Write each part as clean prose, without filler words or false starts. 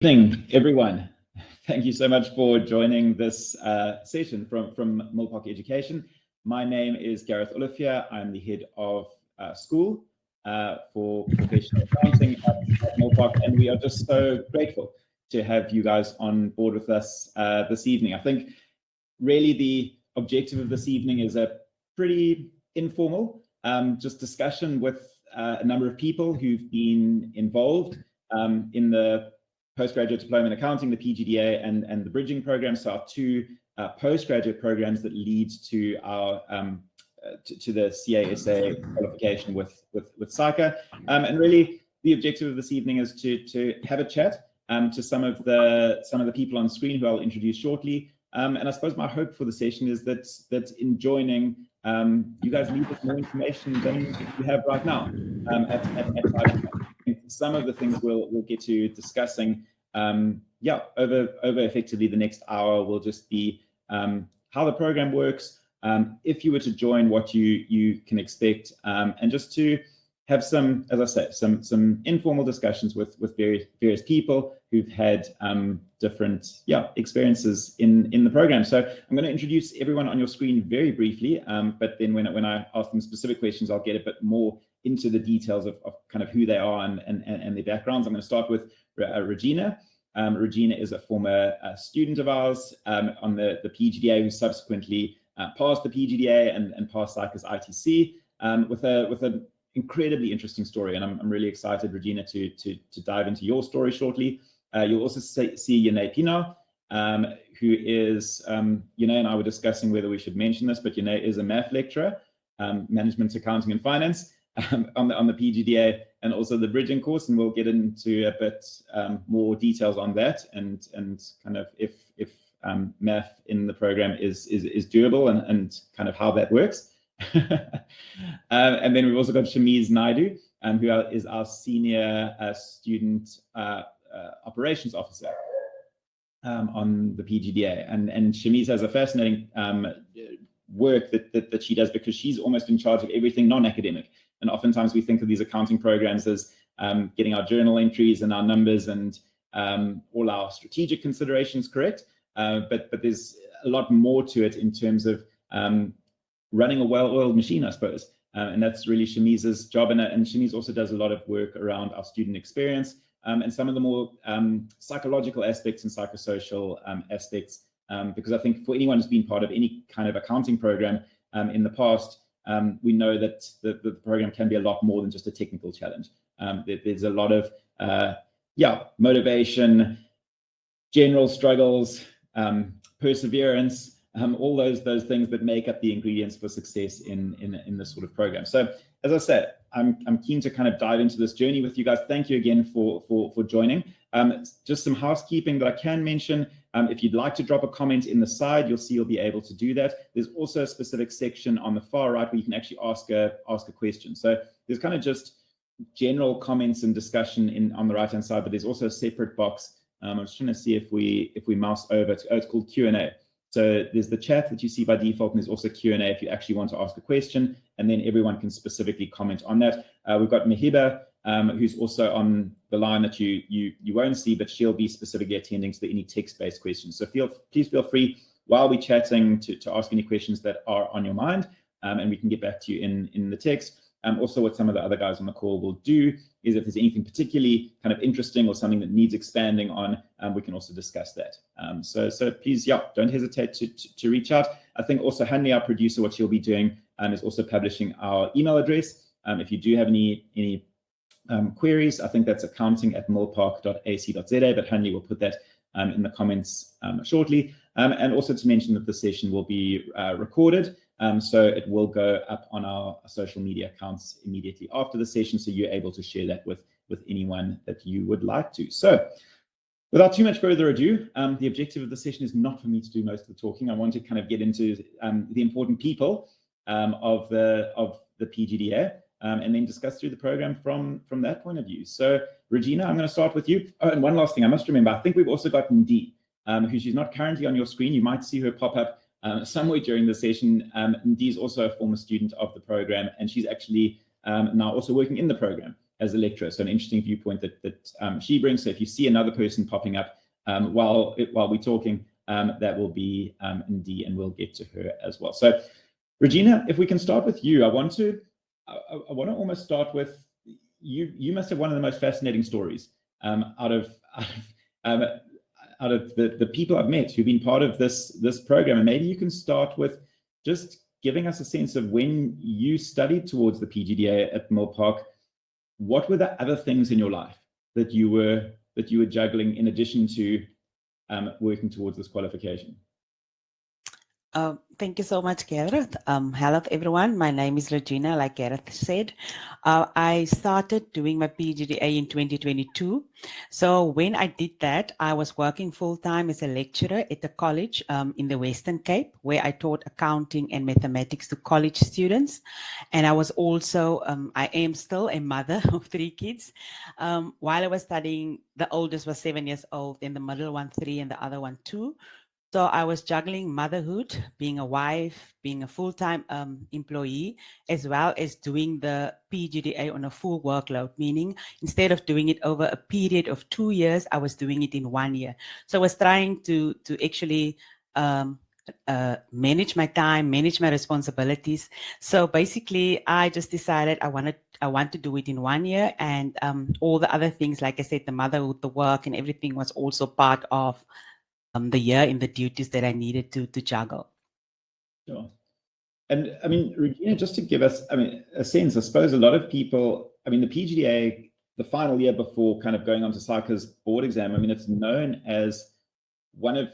Evening, everyone. Thank you so much for joining this session from Milpark Education. My name is Gareth Olivier. I'm the head of school for professional accounting at Milpark, and we are just so grateful to have you guys on board with us this evening. I think really the objective of this evening is a pretty informal just discussion with a number of people who've been involved in the postgraduate diploma in accounting, the PGDA, and the bridging program. So our two postgraduate programs that lead to our to the CASA qualification with SAICA. And really, the objective of this evening is to have a chat to some of the people on screen who I'll introduce shortly. And I suppose my hope for the session is that in joining, you guys leave us more information than you have right now. Some of the things we'll get to discussing, over effectively the next hour will just be how the program works, if you were to join, what you can expect, and just to have some, as I say, some informal discussions with various people who've had different experiences in the program. So I'm going to introduce everyone on your screen very briefly, but then when I ask them specific questions, I'll get a bit more into the details of kind of who they are and their backgrounds. I'm going to start with Regina. Regina is a former student of ours on the PGDA who subsequently passed the PGDA and passed SAICA's ITC with an incredibly interesting story, and I'm really excited, Regina, to dive into your story shortly. You'll also see Yane Pina, who is, Yane and I were discussing whether we should mention this, but Yane is a math lecturer, management, accounting, and finance on the PGDA, and also the bridging course, and we'll get into a bit more details on that and kind of if math in the program is doable and kind of how that works. And then we've also got Shamiz Naidu, who is our senior student operations officer on the PGDA, and Shamiz has a fascinating work that she does because she's almost in charge of everything non-academic. And oftentimes we think of these accounting programs as getting our journal entries and our numbers and all our strategic considerations correct, but there's a lot more to it in terms of running a well-oiled machine, I suppose. And that's really Shamiz's job. And Shamiz also does a lot of work around our student experience and some of the more psychological aspects and psychosocial aspects, because I think for anyone who's been part of any kind of accounting program in the past, we know that the program can be a lot more than just a technical challenge. There's a lot of motivation, general struggles, perseverance, all those things that make up the ingredients for success in this sort of program. So as I said, I'm keen to kind of dive into this journey with you guys. Thank you again for joining. Just some housekeeping that I can mention. If you'd like to drop a comment in the side, you'll be able to do that. There's also a specific section on the far right where you can actually ask a question. So there's kind of just general comments and discussion on the right hand side, but there's also a separate box. I'm just trying to see if we mouse over to, it's called Q&A. So there's the chat that you see by default, and there's also Q&A if you actually want to ask a question, and then everyone can specifically comment on that. We've got Mahiba, who's also on the line that you won't see, but she'll be specifically attending to any text-based questions. So please feel free while we're chatting to ask any questions that are on your mind, and we can get back to you in the text. Also, what some of the other guys on the call will do is if there's anything particularly kind of interesting or something that needs expanding on, we can also discuss that. So please, don't hesitate to reach out. I think also Hanley, our producer, what she'll be doing is also publishing our email address. If you do have any queries, I think that's accounting@milpark.ac.za, but Hanley will put that in the comments shortly. And also to mention that the session will be recorded. So it will go up on our social media accounts immediately after the session, so you're able to share that with anyone that you would like to. So without too much further ado, the objective of the session is not for me to do most of the talking. I want to kind of get into the important people of the PGDA and then discuss through the program from that point of view. So Regina, I'm going to start with you. Oh, and one last thing I must remember, I think we've also got Ndee, who she's not currently on your screen. You might see her pop up somewhere during the session. Ndee is also a former student of the program, and she's actually now also working in the program as a lecturer. So an interesting viewpoint that she brings. So if you see another person popping up while we're talking, that will be Ndee, and we'll get to her as well. So Regina, if we can start with you, I want to almost start with you. You must have one of the most fascinating stories out of the people I've met who've been part of this program. And maybe you can start with just giving us a sense of when you studied towards the PGDA at Milpark, what were the other things in your life that you were juggling in addition to working towards this qualification? Thank you so much, Gareth. Hello, everyone. My name is Regina, like Gareth said. I started doing my PGDA in 2022. So when I did that, I was working full-time as a lecturer at a college in the Western Cape, where I taught accounting and mathematics to college students. And I was also, I am still a mother of 3 kids. While I was studying, the oldest was 7 years old, and the middle one 3, and the other one 2. So I was juggling motherhood, being a wife, being a full-time employee, as well as doing the PGDA on a full workload, meaning instead of doing it over a period of 2 years, I was doing it in 1 year. So I was trying to actually manage my time, manage my responsibilities. So basically, I just decided I want to do it in 1 year, and all the other things, like I said, the motherhood, the work, and everything was also part of the year in the duties that I needed to juggle. Sure. And I mean, Regina, just to give us, a sense, I suppose a lot of people, the PGDA, the final year before kind of going on to SAICA's board exam, it's known as one of,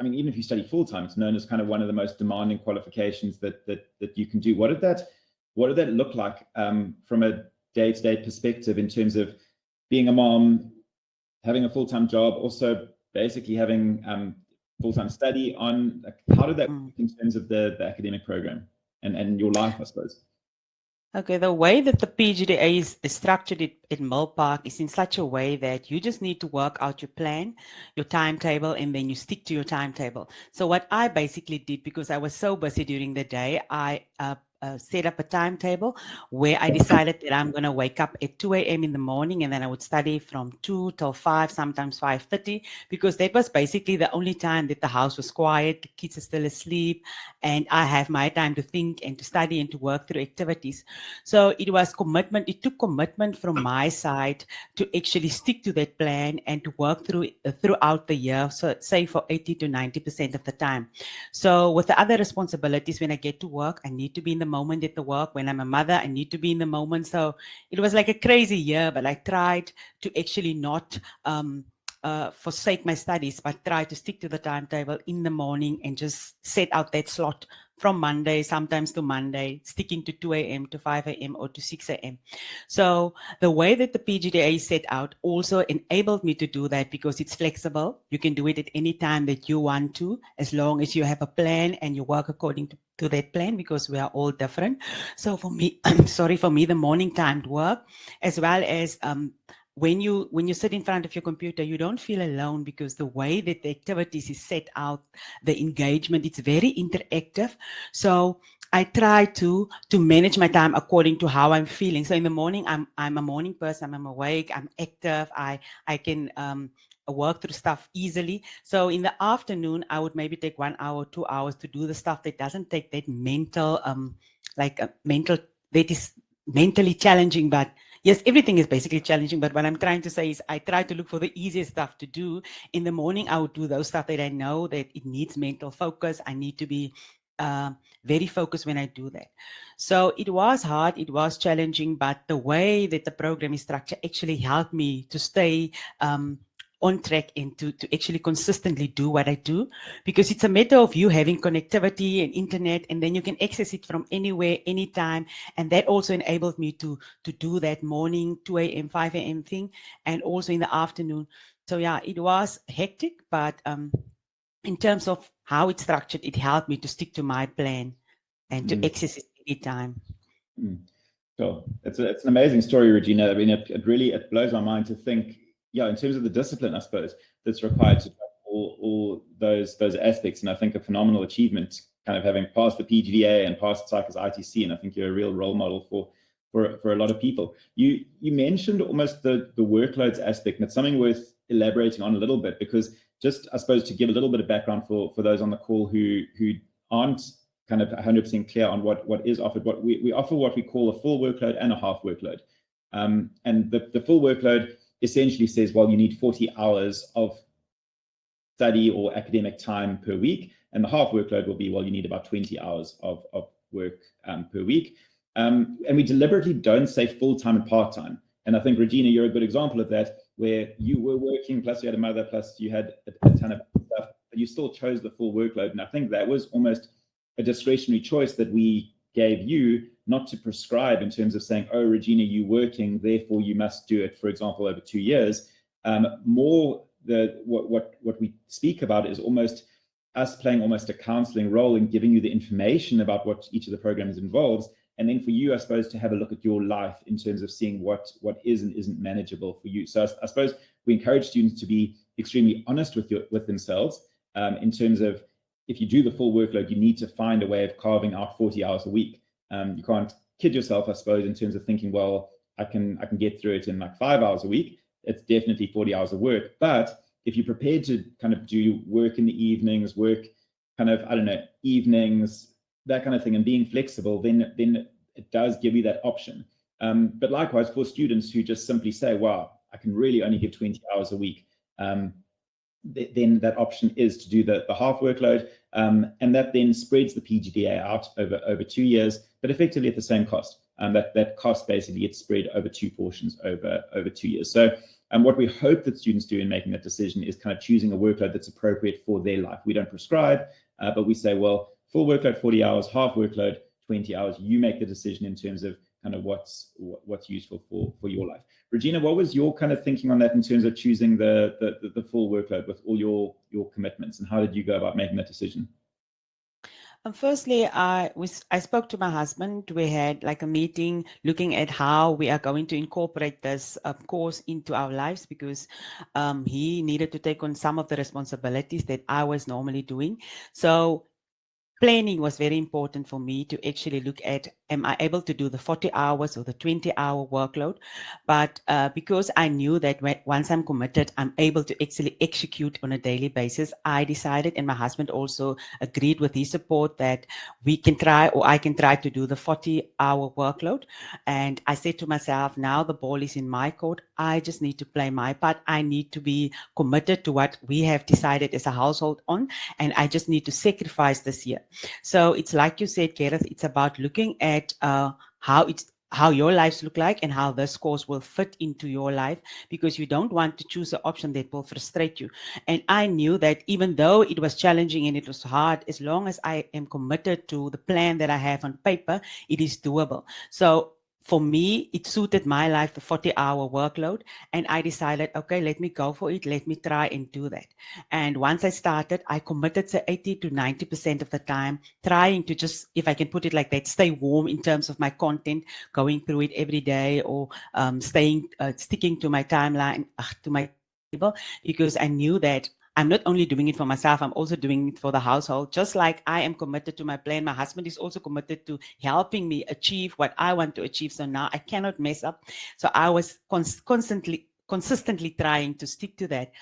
even if you study full-time, it's known as kind of one of the most demanding qualifications that you can do. What did that look like from a day-to-day perspective in terms of being a mom, having a full-time job, also basically having full-time study on? How did that work in terms of the academic program and your life, I suppose? Okay, the way that the PGDA is structured at Milpark is in such a way that you just need to work out your plan, your timetable, and then you stick to your timetable. So what I basically did, because I was so busy during the day, I set up a timetable where I decided that I'm going to wake up at 2 a.m. in the morning, and then I would study from 2 till 5, sometimes 5:30, because that was basically the only time that the house was quiet, the kids are still asleep, and I have my time to think and to study and to work through activities. So it was commitment. It took commitment from my side to actually stick to that plan and to work throughout the year, so say for 80 to 90% of the time. So with the other responsibilities, when I get to work, I need to be in the moment at the work. When I'm a mother, I need to be in the moment. So it was like a crazy year, but I tried to actually not forsake my studies, but try to stick to the timetable in the morning and just set out that slot from Monday, sometimes to Monday, sticking to 2 a.m. to 5 a.m. or to 6 a.m. So the way that the PGDA is set out also enabled me to do that, because it's flexible. You can do it at any time that you want to, as long as you have a plan and you work according to that plan, because we are all different. So for me, for me, the morning timed work, as well as when you sit in front of your computer, you don't feel alone, because the way that the activities is set out, the engagement, it's very interactive. So I try to manage my time according to how I'm feeling. So in the morning, I'm a morning person. I'm awake. I'm active. I can work through stuff easily. So in the afternoon, I would maybe take 1 hour, 2 hours to do the stuff that doesn't take that mental, that is mentally challenging, but yes, everything is basically challenging, but what I'm trying to say is I try to look for the easiest stuff to do. In the morning, I would do those stuff that I know that it needs mental focus. I need to be very focused when I do that. So it was hard, it was challenging, but the way that the program is structured actually helped me to stay on track and to actually consistently do what I do, because it's a matter of you having connectivity and internet, and then you can access it from anywhere, anytime. And that also enabled me to do that morning 2 a.m., 5 a.m. thing, and also in the afternoon. So yeah, it was hectic, but in terms of how it's structured, it helped me to stick to my plan and to access it anytime. Sure. It's an amazing story, Regina. It really blows my mind to think, in terms of the discipline, I suppose, that's required to all those aspects. And I think a phenomenal achievement, kind of having passed the PGDA and passed SAICA's ITC. And I think you're a real role model for a lot of people. You mentioned almost the workloads aspect, and it's something worth elaborating on a little bit, because just, I suppose, to give a little bit of background for those on the call who aren't kind of 100% clear on what is offered. What we offer, what we call a full workload and a half workload. And the full workload essentially says, well, you need 40 hours of study or academic time per week, and the half workload will be, well, you need about 20 hours of work per week. And we deliberately don't say full-time and part-time. And I think, Regina, you're a good example of that, where you were working, plus you had a mother, plus you had a ton of stuff, but you still chose the full workload. And I think that was almost a discretionary choice that we gave you, not to prescribe in terms of saying, oh, Regina, you're working, therefore you must do it, for example, over 2 years. More what we speak about is almost us playing almost a counseling role in giving you the information about what each of the programs involves. And then for you, I suppose, to have a look at your life in terms of seeing what is and isn't manageable for you. So I suppose we encourage students to be extremely honest with themselves in terms of, if you do the full workload, you need to find a way of carving out 40 hours a week. You can't kid yourself, I suppose, in terms of thinking, well, I can get through it in like 5 hours a week. It's definitely 40 hours of work. But if you're prepared to kind of do work in the evenings, work kind of, I don't know, evenings, that kind of thing, and being flexible, then it does give you that option. But likewise, for students who just simply say, wow, I can really only give 20 hours a week, then that option is to do the half workload, and that then spreads the PGDA out over 2 years, but effectively at the same cost. That cost basically gets spread over 2 portions over 2 years. So what we hope that students do in making that decision is kind of choosing a workload that's appropriate for their life. We don't prescribe, but we say, well, full workload 40 hours, half workload 20 hours. You make the decision in terms of kind of what's useful for your life. Regina, what was your kind of thinking on that in terms of choosing the full workload with all your commitments, and how did you go about making that decision? Firstly, I spoke to my husband. We had like a meeting looking at how we are going to incorporate this course into our lives, because he needed to take on some of the responsibilities that I was normally doing. So planning was very important for me to actually look at, am I able to do the 40 hours or the 20-hour workload? But because I knew that once I'm committed, I'm able to actually execute on a daily basis, I decided, and my husband also agreed with his support, that we can try, or I can try to do the 40-hour workload. And I said to myself, now the ball is in my court. I just need to play my part. I need to be committed to what we have decided as a household on, and I just need to sacrifice this year. So it's like you said, Gareth, it's about looking at how your lives look like and how this course will fit into your life, because you don't want to choose an option that will frustrate you. And I knew that even though it was challenging and it was hard, as long as I am committed to the plan that I have on paper, it is doable. So for me, it suited my life, the 40-hour workload, and I decided, okay, let me go for it. Let me try and do that. And once I started, I committed to 80 to 90% of the time, trying to just, if I can put it like that, stay warm in terms of my content, going through it every day, or sticking to my timeline, to my table, because I knew that I'm not only doing it for myself, I'm also doing it for the household. Just like I am committed to my plan, my husband is also committed to helping me achieve what I want to achieve. So now I cannot mess up. So I was consistently trying to stick to that.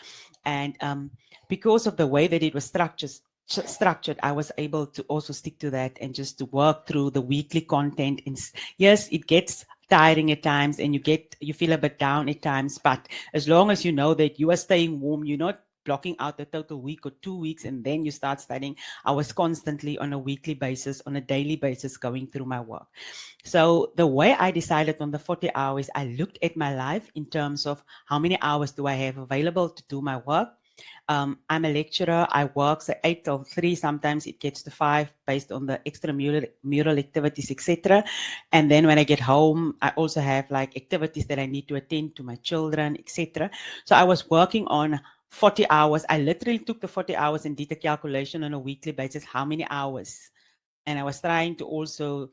And because of the way that it was structured, I was able to also stick to that and just to work through the weekly content. And yes, it gets tiring at times and you feel a bit down at times, but as long as you know that you are staying warm, you're not blocking out the total week or 2 weeks and then you start studying. I was constantly on a weekly basis, on a daily basis, going through my work. So the way I decided on the 40 hours, I looked at my life in terms of how many hours do I have available to do my work. I'm a lecturer. I work 8 till 3. Sometimes it gets to 5 based on the extramural activities, etc. And then when I get home, I also have like activities that I need to attend to my children, etc. So I was working on 40 hours. I literally took the 40 hours and did a calculation on a weekly basis, how many hours. And I was trying to also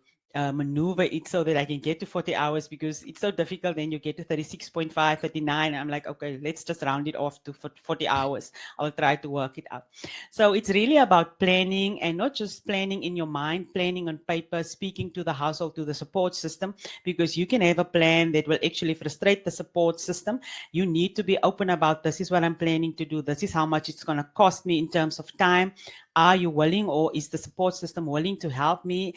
maneuver it so that I can get to 40 hours, because it's so difficult. Then you get to 36.5, 39. I'm like, okay, let's just round it off to 40 hours. I'll try to work it out. So it's really about planning, and not just planning in your mind, planning on paper, speaking to the household, to the support system, because you can have a plan that will actually frustrate the support system. You need to be open about, this is what I'm planning to do. This is how much it's going to cost me in terms of time. Are you willing, or is the support system willing to help me,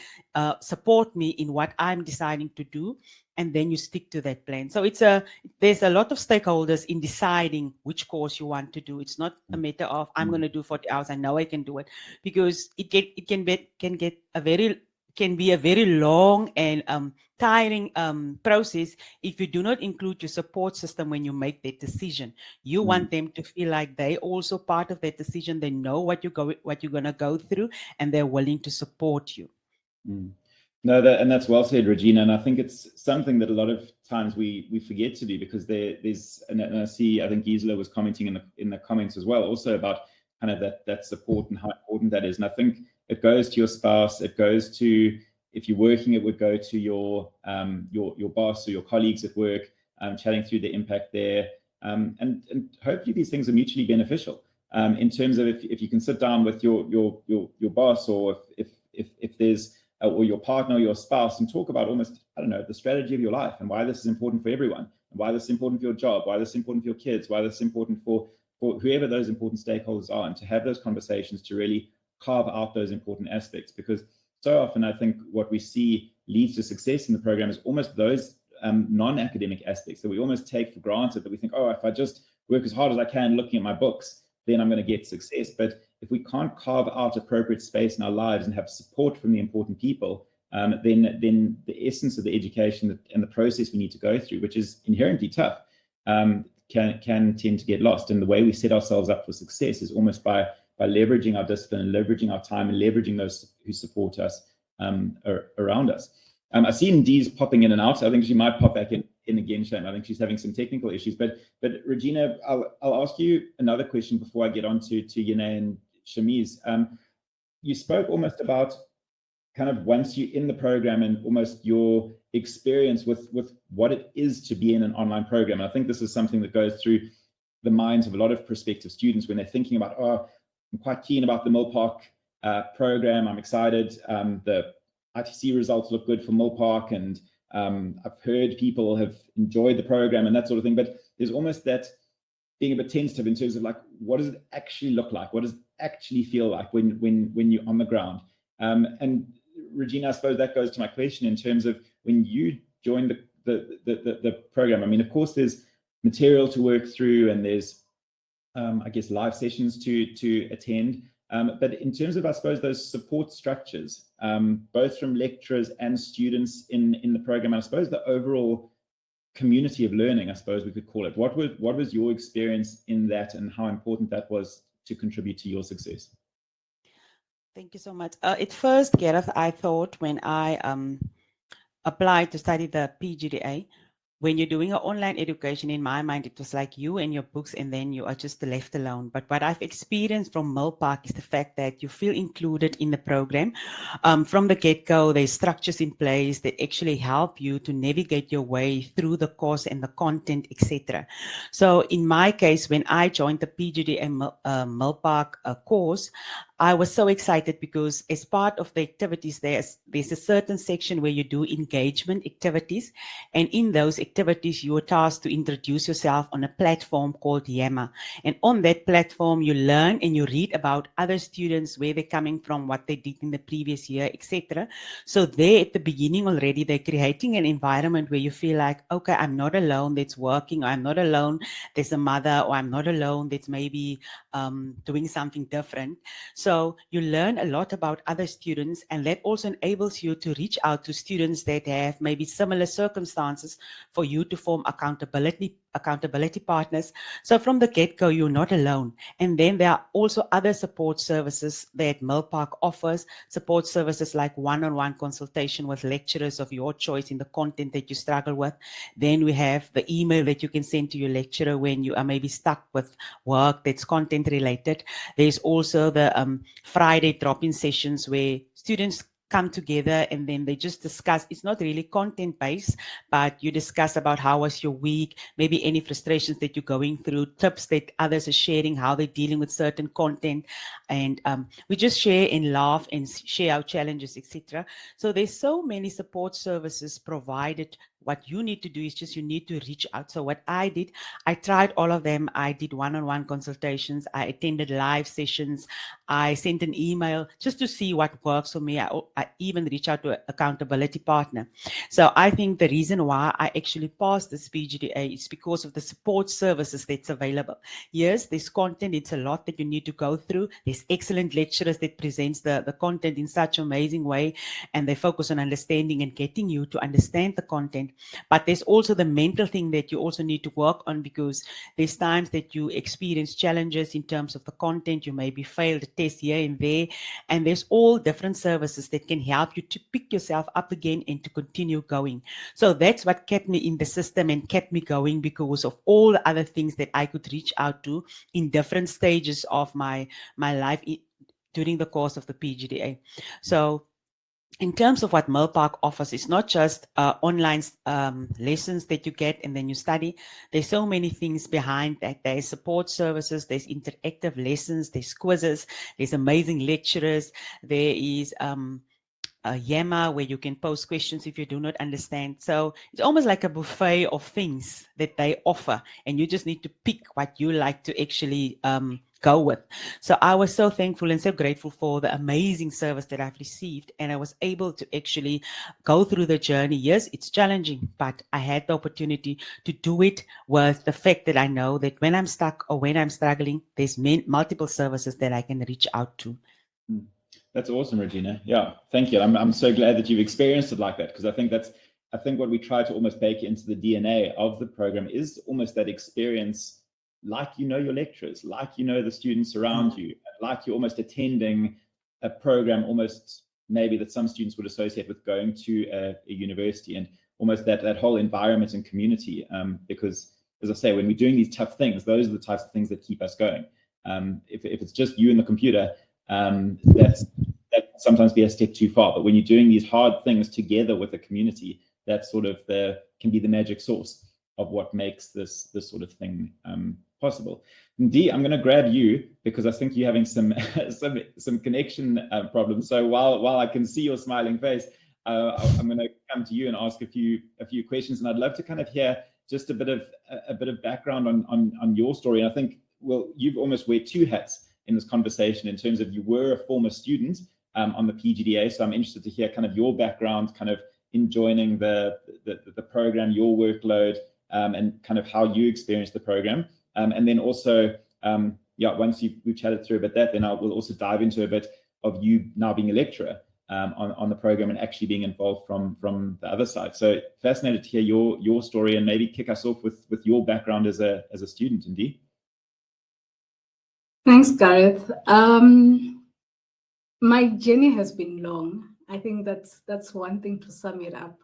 support me in what I'm deciding to do? And then you stick to that plan. So there's a lot of stakeholders in deciding which course you want to do. It's not a matter of, I'm going to do 40 hours. I know I can do it, because it can be a very long and tiring process if you do not include your support system when you make that decision. You want them to feel like they also part of that decision. They know what you're going to go through, and they're willing to support you. No, that's well said, Regina. And I think it's something that a lot of times we forget to do, because there's, and I see, I think Gisela was commenting in the comments as well, also about kind of that support and how important that is. And I think it goes to your spouse, it goes to, if you're working, it would go to your boss or your colleagues at work, chatting through the impact there. And hopefully these things are mutually beneficial, in terms of if you can sit down with your boss, or if there's or your partner or your spouse, and talk about almost, I don't know, the strategy of your life, and why this is important for everyone, and why this is important for your job, why this is important for your kids, why this is important for whoever those important stakeholders are, and to have those conversations to really carve out those important aspects. Because so often I think what we see leads to success in the program is almost those non-academic aspects that we almost take for granted, that we think, oh, if I just work as hard as I can looking at my books, then I'm going to get success. But if we can't carve out appropriate space in our lives and have support from the important people, then the essence of the education and the process we need to go through, which is inherently tough, can tend to get lost. And the way we set ourselves up for success is almost by leveraging our discipline, and leveraging our time, and leveraging those who support us around us. I've seen Dee's popping in and out. I think she might pop back in again, Shane. I think she's having some technical issues. But Regina, I'll ask you another question before I get on to Yene and Shamiz. You spoke almost about kind of once you're in the program, and almost your experience with what it is to be in an online program. And I think this is something that goes through the minds of a lot of prospective students when they're thinking about, oh, I'm quite keen about the Milpark program. I'm excited. The ITC results look good for Milpark, and I've heard people have enjoyed the program and that sort of thing. But there's almost that being a bit tentative in terms of, like, what does it actually look like? What does it actually feel like when you're on the ground? And Regina, I suppose that goes to my question in terms of when you joined the program. I mean, of course, there's material to work through, and there's I guess live sessions to attend. But in terms of, I suppose, those support structures, both from lecturers and students in the program, I suppose the overall community of learning, I suppose we could call it. What was your experience in that, and how important that was to contribute to your success? Thank you so much. At first, Gareth, I thought when I applied to study the PGDA, when you're doing an online education, in my mind, it was like you and your books, and then you are just left alone. But what I've experienced from Milpark is the fact that you feel included in the program. From the get-go, there's structures in place that actually help you to navigate your way through the course and the content, etc. So in my case, when I joined the PGDA Milpark course, I was so excited because as part of the activities, there's a certain section where you do engagement activities. And in those activities, you are tasked to introduce yourself on a platform called Yammer. And on that platform, you learn and you read about other students, where they're coming from, what they did in the previous year, etc. So there at the beginning already, they're creating an environment where you feel like, okay, I'm not alone that's working, or I'm not alone, there's a mother, or I'm not alone that's maybe doing something different. So you learn a lot about other students, and that also enables you to reach out to students that have maybe similar circumstances for you to form accountability partners. So from the get-go, you're not alone. And then there are also other support services that Milpark offers, support services like one-on-one consultation with lecturers of your choice in the content that you struggle with. Then we have the email that you can send to your lecturer when you are maybe stuck with work that's content related. There's also the Friday drop-in sessions where students come together and then they just discuss. It's not really content based, but you discuss about how was your week, maybe any frustrations that you're going through, tips that others are sharing, how they're dealing with certain content. And we just share and laugh and share our challenges, etc. So there's so many support services provided. What you need to do is just you need to reach out. So what I did, I tried all of them. I did one-on-one consultations. I attended live sessions. I sent an email just to see what works for me. I even reached out to an accountability partner. So I think the reason why I actually passed this PGDA is because of the support services that's available. Yes, there's content. It's a lot that you need to go through. There's excellent lecturers that presents the content in such an amazing way, and they focus on understanding and getting you to understand the content. But there's also the mental thing that you also need to work on, because there's times that you experience challenges in terms of the content. You maybe failed a test here and there, and there's all different services that can help you to pick yourself up again and to continue going. So that's what kept me in the system and kept me going, because of all the other things that I could reach out to in different stages of my life during the course of the PGDA. So in terms of what Milpark offers, it's not just online lessons that you get and then you study. There's so many things behind that. There's support services, there's interactive lessons, there's quizzes, there's amazing lecturers, there is a Yammer where you can post questions if you do not understand. So it's almost like a buffet of things that they offer, and you just need to pick what you like to actually go with. So I was so thankful and so grateful for the amazing service that I've received, and I was able to actually go through the journey. Yes, it's challenging, but I had the opportunity to do it with the fact that I know that when I'm stuck or when I'm struggling, there's multiple services that I can reach out to. That's awesome, Regina. Yeah, thank you. I'm so glad that you've experienced it like that, because I think what we try to almost bake into the DNA of the program is almost that experience, like you know your lecturers, like you know the students around you, like you're almost attending a program, almost maybe that some students would associate with going to a university, and almost that whole environment and community. Because, as I say, when we're doing these tough things, those are the types of things that keep us going. If it's just you and the computer, that sometimes be a step too far. But when you're doing these hard things together with a community, that's sort of can be the magic source of what makes this sort of thing possible. Dee, I'm going to grab you because I think you're having some connection problems. So while I can see your smiling face, I'm going to come to you and ask a few questions, and I'd love to kind of hear just a bit of background on your story. And I think, well, you've almost wear two hats in this conversation, in terms of you were a former student on the PGDA. So I'm interested to hear kind of your background, kind of in joining the program, your workload, and kind of how you experienced the program. And then also, once we've chatted through a bit that, then we'll also dive into a bit of you now being a lecturer on the program and actually being involved from the other side. So fascinated to hear your story, and maybe kick us off with your background as a student, Indeed. Thanks, Gareth. My journey has been long. I think that's one thing to sum it up.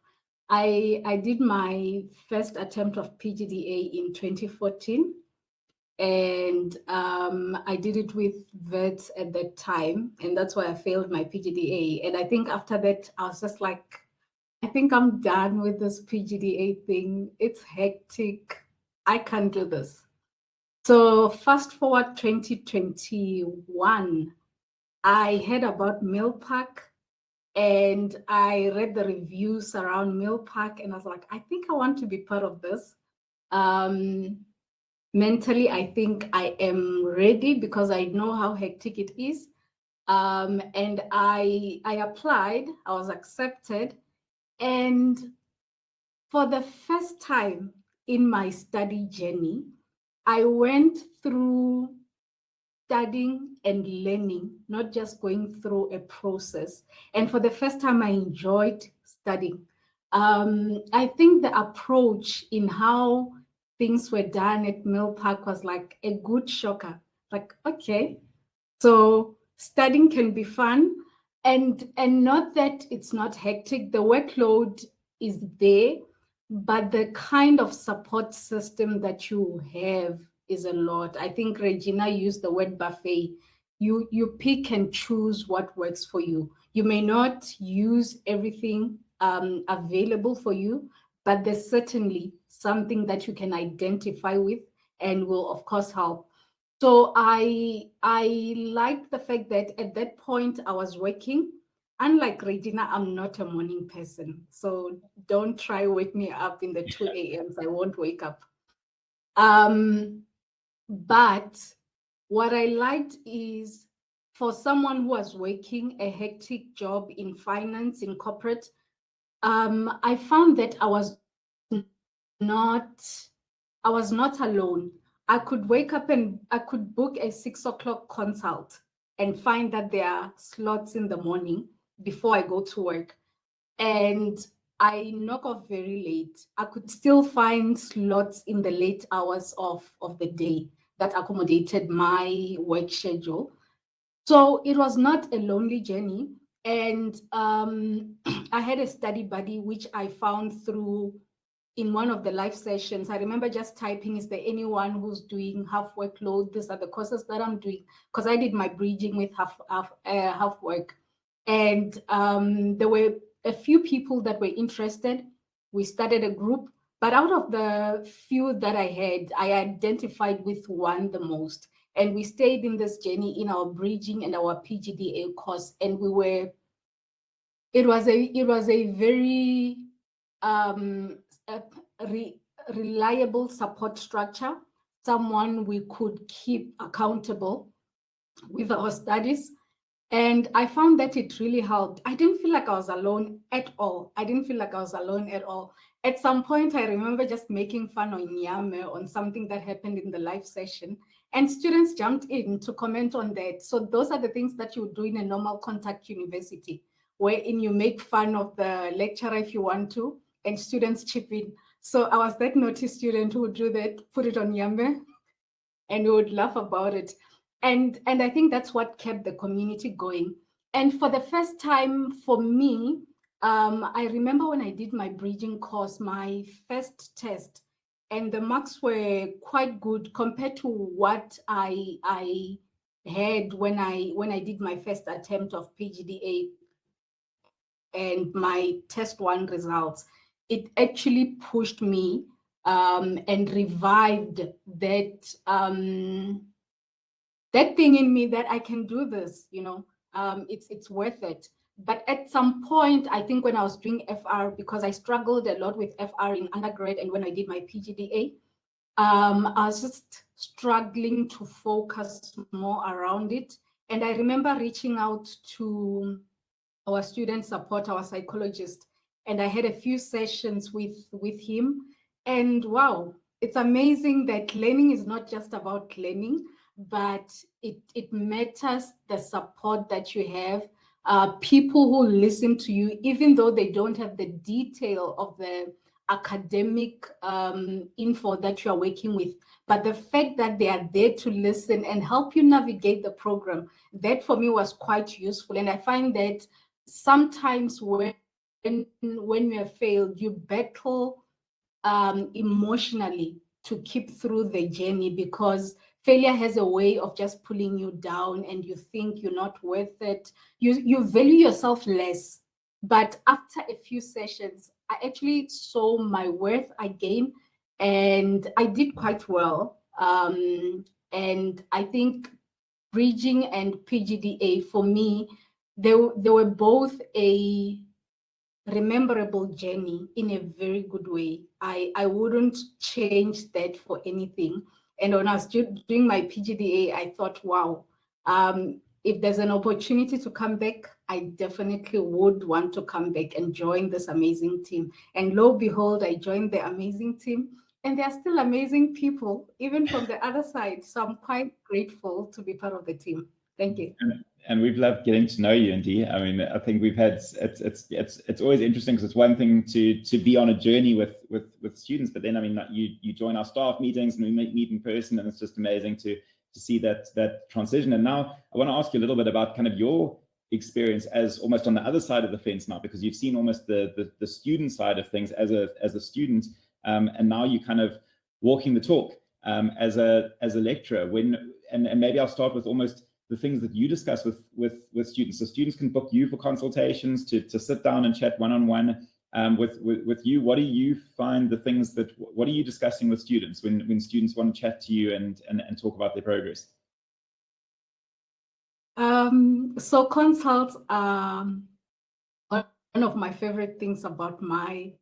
I did my first attempt of PGDA in 2014, and I did it with vets at that time, and that's why I failed my PGDA. And I think after that, I was just like, I think I'm done with this PGDA thing. It's hectic. I can't do this. So fast forward 2021, I heard about Milpark, and I read the reviews around Milpark, and I was like, I think I want to be part of this. Mentally, I think I am ready because I know how hectic it is. And I applied, I was accepted. And for the first time in my study journey, I went through studying and learning, not just going through a process. And for the first time, I enjoyed studying. I think the approach in how things were done at Milpark was like a good shocker. Like, okay, so studying can be fun, and not that it's not hectic. The workload is there, but the kind of support system that you have is a lot. I think Regina used the word buffet. You pick and choose what works for you. You may not use everything available for you, but there's certainly something that you can identify with and will of course help. So I liked the fact that at that point I was working. Unlike Regina, I'm not a morning person. So don't try wake me up in the 2 a.m.s. I won't wake up. But what I liked is for someone who was working a hectic job in finance, in corporate, I found that I was not alone. I could wake up and I could book a 6 o'clock consult and find that there are slots in the morning before I go to work. And I knock off very late. I could still find slots in the late hours of the day that accommodated my work schedule. So it was not a lonely journey. And I had a study buddy, which I found through in one of the live sessions. I remember just typing, is there anyone who's doing half workload? These are the courses that I'm doing, because I did my bridging with half work. And there were a few people that were interested. We started a group, but out of the few that I had, I identified with one the most. And we stayed in this journey in our bridging and our PGDA course. And it was a very reliable support structure, someone we could keep accountable with our studies. And I found that it really helped. I didn't feel like I was alone at all. At some point, I remember just making fun on Nyame on something that happened in the live session, and students jumped in to comment on that. So those are the things that you do in a normal contact university, wherein you make fun of the lecturer if you want to, and students chip in. So I was that naughty student who would do that, put it on Nyame, and we would laugh about it. And I think that's what kept the community going. And for the first time for me, I remember when I did my bridging course, my first test, and the marks were quite good compared to what I had when I did my first attempt of PGDA and my test 1 results. It actually pushed me and revived that that thing in me that I can do this, it's worth it. But at some point, I think when I was doing FR, because I struggled a lot with FR in undergrad and when I did my PGDA, I was just struggling to focus more around it. And I remember reaching out to our student support, our psychologist, and I had a few sessions with him. And wow, it's amazing that learning is not just about learning, but it matters the support that you have, people who listen to you, even though they don't have the detail of the academic info that you are working with, but the fact that they are there to listen and help you navigate the program, that for me was quite useful. And I find that sometimes when you have failed, you battle emotionally to keep through the journey, because failure has a way of just pulling you down and you think you're not worth it. You value yourself less. But after a few sessions, I actually saw my worth again, and I did quite well. And I think bridging and PGDA, for me, they were both a rememberable journey in a very good way. I wouldn't change that for anything. And when I was doing my PGDA, I thought, wow, if there's an opportunity to come back, I definitely would want to come back and join this amazing team. And lo and behold, I joined the amazing team, and they're still amazing people, even from the other side. So I'm quite grateful to be part of the team. Thank you. And we've loved getting to know you, Indy. I mean, I think we've had it's always interesting, because it's one thing to be on a journey with students, but then I mean, you join our staff meetings and we meet in person, and it's just amazing to see that transition. And now I want to ask you a little bit about kind of your experience as almost on the other side of the fence now, because you've seen almost the student side of things as a student, and now you kind of walking the talk as a lecturer. And maybe I'll start with almost the things that you discuss with students. So students can book you for consultations to sit down and chat one-on-one with you. What do you find the things that, what are you discussing with students when students want to chat to you and talk about their progress? So consults are one of my favorite things about my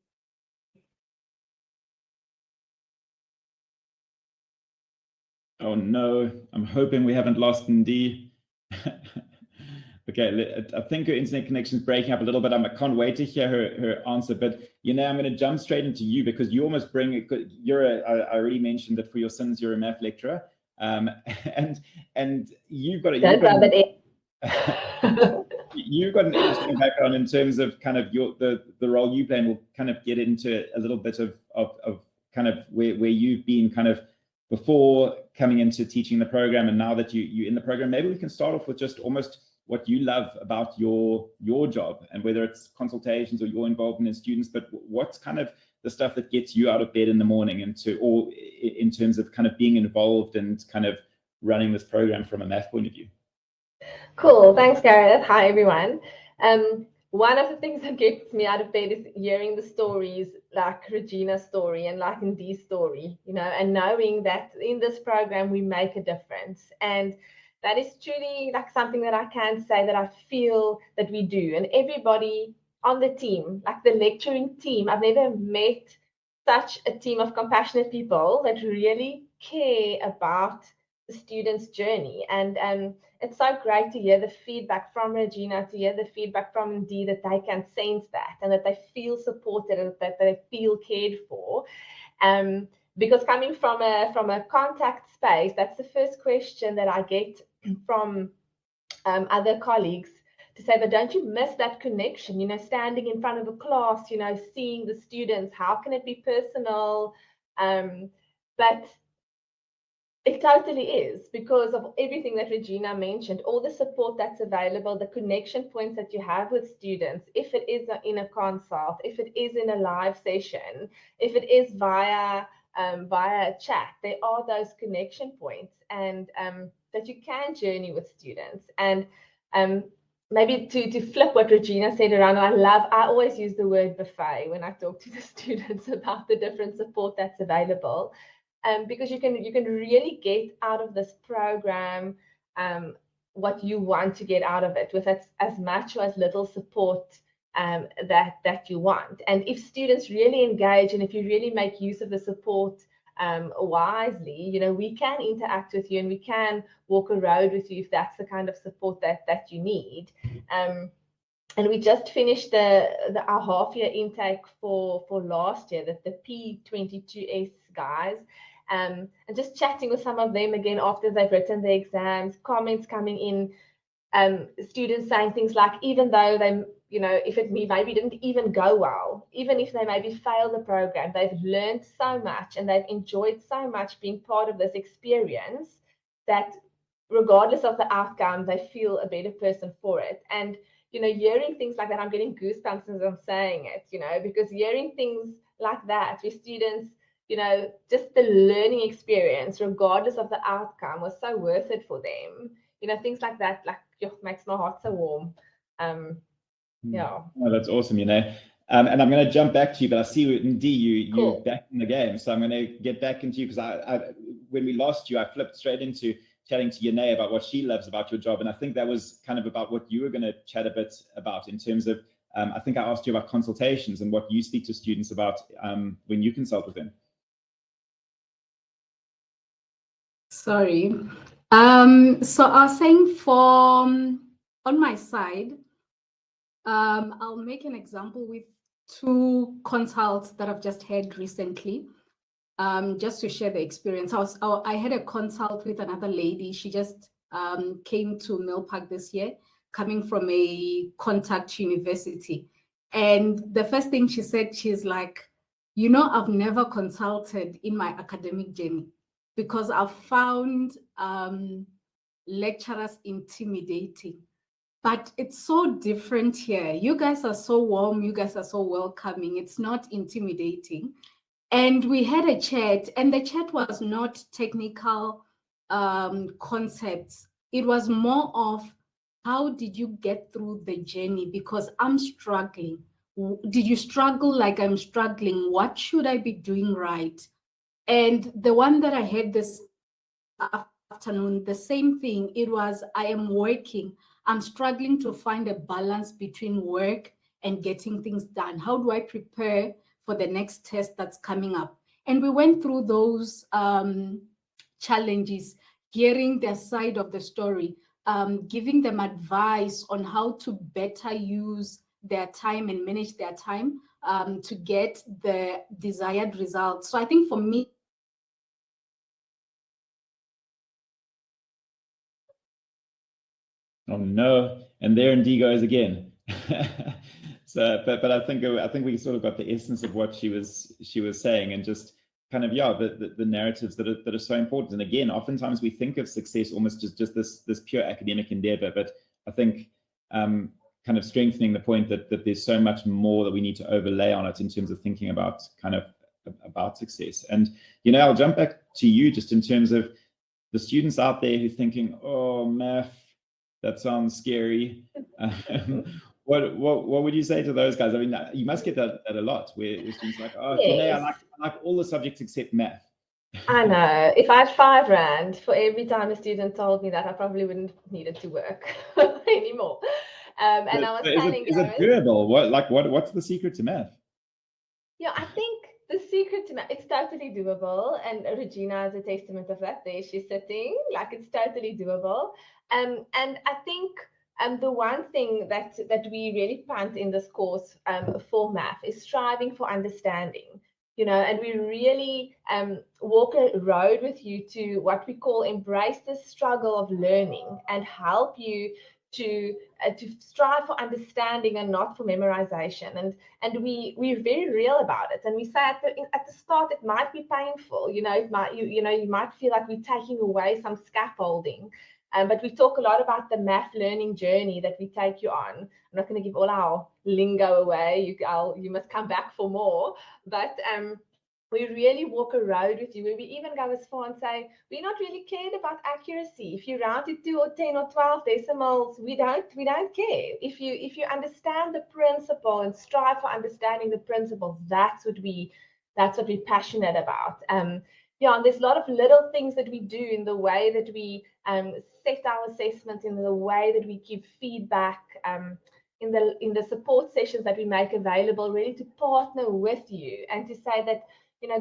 Oh no, I'm hoping we haven't lost Ndee. Okay, I think her internet connection is breaking up a little bit. I can't wait to hear her answer. But I'm going to jump straight into you because you almost bring I already mentioned that for your sins you're a math lecturer, and you've got you've got an interesting background in terms of kind of the role you play, and we'll kind of get into a little bit of kind of where you've been kind of before coming into teaching the program, and now that you're in the program. Maybe we can start off with just almost what you love about your job, and whether it's consultations or your involvement in students, but what's kind of the stuff that gets you out of bed in the morning or in terms of kind of being involved and kind of running this program from a math point of view. Cool, thanks Gareth. Hi everyone. One of the things that gets me out of bed is hearing the stories like Regina's story and like Ndee's story, and knowing that in this program we make a difference. And that is truly like something that I can say that I feel that we do. And everybody on the team, like the lecturing team, I've never met such a team of compassionate people that really care about the student's journey. And it's so great to hear the feedback from Regina, to hear the feedback from Ndee, that they can sense that and that they feel supported and that they feel cared for. Because coming from a contact space, that's the first question that I get from other colleagues, to say, but don't you miss that connection, standing in front of a class, seeing the students, how can it be personal? But it totally is, because of everything that Regina mentioned, all the support that's available, the connection points that you have with students, if it is in a consult, if it is in a live session, if it is via a chat, there are those connection points, and that you can journey with students. And maybe to flip what Regina said around, I always use the word buffet when I talk to the students about the different support that's available. Because you can really get out of this program what you want to get out of it, with as much or as little support that you want. And if students really engage, and if you really make use of the support wisely, we can interact with you and we can walk a road with you if that's the kind of support that you need. And we just finished our half-year intake for last year, the P22S guys. And just chatting with some of them again after they've written their exams, comments coming in, students saying things like, even though they, if it maybe didn't even go well, even if they maybe failed the program, they've learned so much and they've enjoyed so much being part of this experience, that regardless of the outcome, they feel a better person for it. And hearing things like that, I'm getting goosebumps as I'm saying it, because hearing things like that with students, just the learning experience, regardless of the outcome, was so worth it for them. Things like that, makes my heart so warm. Yeah. Oh, that's awesome, And I'm going to jump back to you, but I see Ndee, you're back in the game. So I'm going to get back into you, because when we lost you, I flipped straight into chatting to Yane about what she loves about your job. And I think that was kind of about what you were going to chat a bit about, in terms of, I think I asked you about consultations and what you speak to students about when you consult with them. Sorry. So I was saying on my side, I'll make an example with 2 consults that I've just had recently, just to share the experience. I had a consult with another lady. She just came to Milpark this year, coming from a contact university. And the first thing she said, she's like, I've never consulted in my academic journey, because I've found lecturers intimidating. But it's so different here. You guys are so warm. You guys are so welcoming. It's not intimidating. And we had a chat, and the chat was not technical concepts. It was more of, how did you get through the journey? Because I'm struggling. Did you struggle like I'm struggling? What should I be doing right? And the one that I had this afternoon, the same thing. It was, I am working. I'm struggling to find a balance between work and getting things done. How do I prepare for the next test that's coming up? And we went through those challenges, hearing their side of the story, giving them advice on how to better use their time and manage their time to get the desired results. So I think for me, oh no, and there Ndie goes again. So, but I think we sort of got the essence of what she was saying, and just kind of, yeah, the narratives that are so important. And again, oftentimes we think of success almost just this pure academic endeavor, but I think kind of strengthening the point that there's so much more that we need to overlay on it in terms of thinking about kind of about success. And I'll jump back to you just in terms of the students out there who are thinking, oh, math, that sounds scary. What would you say to those guys? I mean, you must get that a lot, where students are like, oh, Yes. I like all the subjects except math. I know. If I had R5 for every time a student told me that, I probably wouldn't have needed to work anymore. And I was telling is it doable? What's the secret to math? Yeah, I think the secret to math, it's totally doable. And Regina is a testament of that. There she's sitting, like, it's totally doable. And I think the one thing that we really punt in this course for math is striving for understanding. And we really walk a road with you to what we call embrace the struggle of learning and help you to strive for understanding and not for memorization. And we're very real about it. And we say at the start, it might be painful. You might feel like we're taking away some scaffolding. But we talk a lot about the math learning journey that we take you on. I'm not going to give all our lingo away. You must come back for more. But we really walk a road with you, where we even go as far and say, we're not really cared about accuracy. If you round to 2 or 10 or 12 decimals, we don't care. If you understand the principle and strive for understanding the principle, that's what we're passionate about. And there's a lot of little things that we do in the way that we set our assessments, in the way that we give feedback, in the support sessions that we make available, really to partner with you and to say that,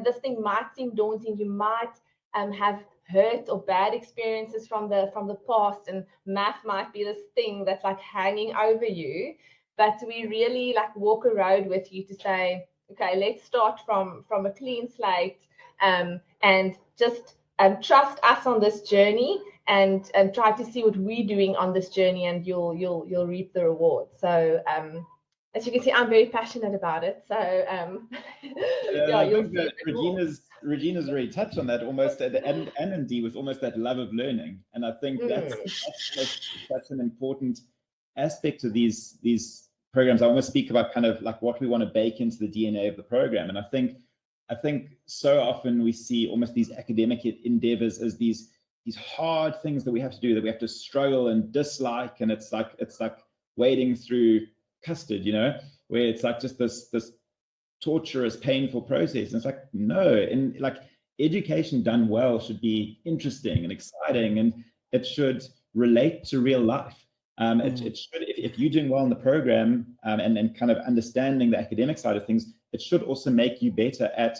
this thing might seem daunting. You might have hurt or bad experiences from the past, and math might be this thing that's like hanging over you. But we really like walk a road with you to say, okay, let's start from a clean slate, and just trust us on this journey, and try to see what we're doing on this journey, and you'll reap the reward. So as you can see, I'm very passionate about it. So I think that Regina's already touched on that almost, and Ndie with almost that love of learning. And I think that's such an important aspect of these programs. I want to speak about kind of like what we want to bake into the DNA of the program. And I think so often we see almost these academic endeavors as these hard things that we have to do, that we have to struggle and dislike, and it's like wading through custard, where it's like just this torturous, painful process. And it's like, no, and like education done well should be interesting and exciting, and it should relate to real life. It should, if you're doing well in the program and kind of understanding the academic side of things, it should also make you better at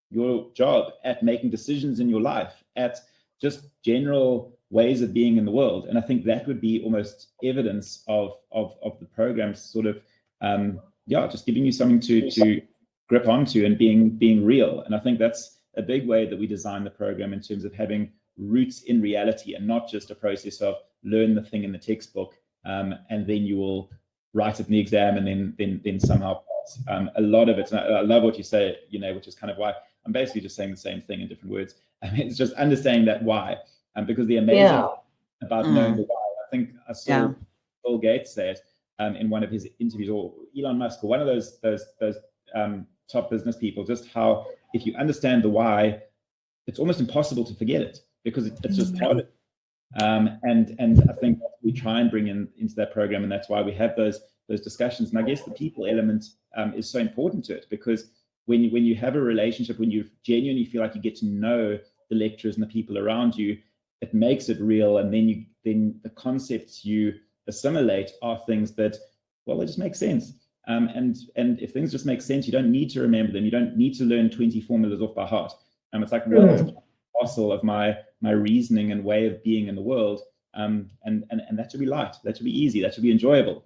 your job, at making decisions in your life, at just general ways of being in the world. And I think that would be almost evidence of the program's sort of just giving you something to grip onto and being real. And I think that's a big way that we design the program, in terms of having roots in reality, and not just a process of learn the thing in the textbook and then you will write it in the exam and then somehow pass. A lot of it, and I love what you say, which is kind of why I'm basically just saying the same thing in different words. I mean, it's just understanding that why, because the amazing thing about knowing the why, I think I saw Bill Gates say it in one of his interviews, or Elon Musk, or one of those top business people, just how if you understand the why, it's almost impossible to forget it, because it's just part of it. And I think we try and bring into that program, and that's why we have those discussions. And I guess the people element is so important to it, because when you have a relationship, when you genuinely feel like you get to know the lecturers and the people around you, it makes it real. And then the concepts you assimilate are things that, well, they just make sense. And if things just make sense, you don't need to remember them. You don't need to learn 20 formulas off by heart. It's like, well, it's parcel of my reasoning and way of being in the world. And that should be light. That should be easy. That should be enjoyable.